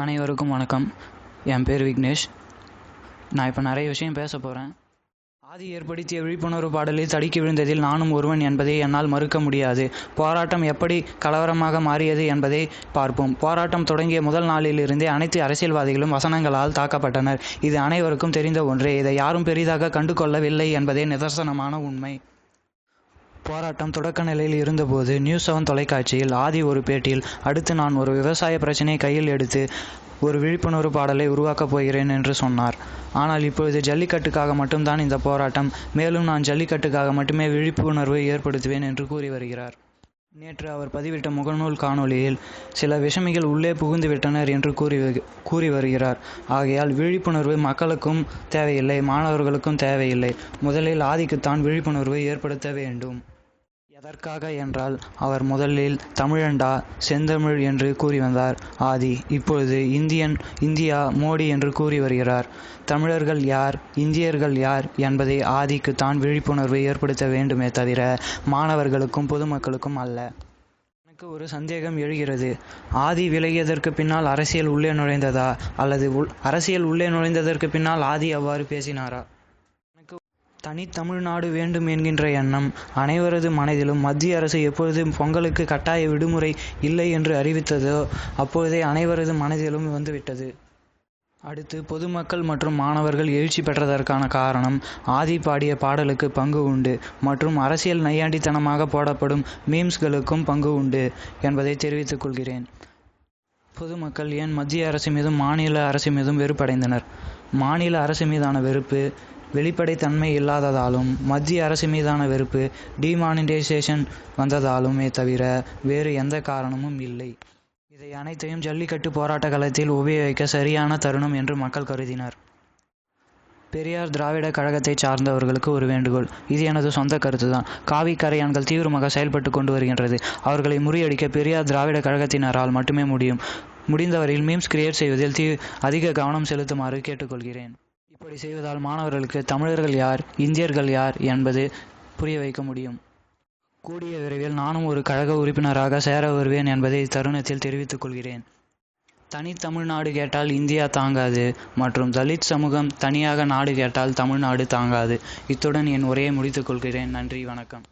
அனைவருக்கும் வணக்கம். என் பேர் விக்னேஷ். நான் இப்போ நிறைய விஷயம் பேச போகிறேன். ஆதி ஏற்படுத்திய விழிப்புணர்வு பாடலில் தடுக்கி விழுந்ததில் நானும் ஒருவன் என்பதை என்னால் மறுக்க முடியாது. போராட்டம் எப்படி கலவரமாக மாறியது என்பதை பார்ப்போம். போராட்டம் தொடங்கிய முதல் நாளிலிருந்தே அனைத்து அரசியல்வாதிகளும் வசனங்களால் தாக்கப்பட்டனர். இது அனைவருக்கும் தெரிந்த ஒன்றே. இதை யாரும் பெரிதாக கண்டு கொள்ளவில்லை என்பதே நிதர்சனமான உண்மை. போராட்டம் தொடக்க நிலையில் இருந்தபோது நியூஸ் 7 தொலைக்காட்சியில் ஆதி ஒரு பேட்டியில், அடுத்து நான் ஒரு விவசாய பிரச்சனையை கையில் எடுத்து ஒரு விழிப்புணர்வு பாடலை உருவாக்கப் போகிறேன் என்று சொன்னார். ஆனால் இப்பொழுது ஜல்லிக்கட்டுக்காக மட்டும்தான் இந்த போராட்டம், மேலும் நான் ஜல்லிக்கட்டுக்காக மட்டுமே விழிப்புணர்வை ஏற்படுத்துவேன் என்று கூறி வருகிறார். நேற்று அவர் பதிவிட்ட முகநூல் காணொளியில் சில விஷமிகள் உள்ளே புகுந்து விட்டனர் என்று கூறி வருகிறார். ஆகையால் விழிப்புணர்வு மக்களுக்கும் தேவையில்லை, மாணவர்களுக்கும் தேவையில்லை. முதலில் ஆதிக்குத்தான் விழிப்புணர்வை ஏற்படுத்த வேண்டும். எதற்காக என்றால், அவர் முதலில் தமிழண்டா, செந்தமிழ் என்று கூறி வந்தார் ஆதி. இப்பொழுது இந்தியா, மோடி என்று கூறி வருகிறார். தமிழர்கள் யார், இந்தியர்கள் யார் என்பதை ஆதிக்குத்தான் விழிப்புணர்வை ஏற்படுத்த வேண்டுமே தவிர மாணவர்களுக்கும் பொதுமக்களுக்கும் அல்ல. எனக்கு ஒரு சந்தேகம் எழுகிறது. ஆதி விலகியதற்கு பின்னால் அரசியல் உள்ளே நுழைந்ததா, அல்லது அரசியல் உள்ளே நுழைந்ததற்கு பின்னால் ஆதி அவ்வாறு பேசினாரா? தனித்தமிழ்நாடு வேண்டும் என்கின்ற எண்ணம் அனைவரது மனதிலும் மத்திய அரசு எப்பொழுது பொங்கலுக்கு கட்டாய விடுமுறை இல்லை என்று அறிவித்ததோ அப்பொழுதே அனைவரது மனதிலும் வந்துவிட்டது. அடுத்து பொதுமக்கள் மற்றும் மாணவர்கள் எழுச்சி பெற்றதற்கான காரணம் ஆதி பாடிய பாடலுக்கு பங்கு உண்டு மற்றும் அரசியல் நையாண்டித்தனமாக போடப்படும் மீம்ஸ்களுக்கும் பங்கு உண்டு என்பதை தெரிவித்துக் கொள்கிறேன். பொதுமக்கள் ஏன் மத்திய அரசு மீதும் மாநில அரசு மீதும் வெறுப்படைந்தனர்? மாநில அரசு மீதான வெறுப்பு வெளிப்படைத்தன்மை இல்லாததாலும், மத்திய அரசு மீதான வெறுப்பு டிமானிட்டைசேஷன் வந்ததாலுமே தவிர வேறு எந்த காரணமும் இல்லை. இதை அனைத்தையும் ஜல்லிக்கட்டு போராட்ட களத்தில் உபயோகிக்க சரியான தருணம் என்று மக்கள் கருதினர். பெரியார் திராவிட கழகத்தை சார்ந்தவர்களுக்கு ஒரு வேண்டுகோள். இது எனது சொந்த கருத்துதான். காவி கரையான்கள் தீவிரமாக செயல்பட்டு கொண்டு வருகின்றது. அவர்களை முறியடிக்க பெரியார் திராவிட கழகத்தினரால் மட்டுமே முடியும். முடிந்தவரையில் மீம்ஸ் கிரியேட் செய்வதில் அதிக கவனம் செலுத்துமாறு கேட்டுக்கொள்கிறேன். இப்படி செய்வதால் மாணவர்களுக்கு தமிழர்கள் யார், இந்தியர்கள் யார் என்பது புரிய வைக்க முடியும். கூடிய விரைவில் நானும் ஒரு கழக உறுப்பினராக சேர வருவேன் என்பதை இத்தருணத்தில் தெரிவித்துக் கொள்கிறேன். தனித்தமிழ்நாடு கேட்டால் இந்தியா தாங்காது மற்றும் தலித் சமூகம் தனியாக நாடு கேட்டால் தமிழ்நாடு தாங்காது. இத்துடன் என் உரையை முடித்துக் கொள்கிறேன். நன்றி, வணக்கம்.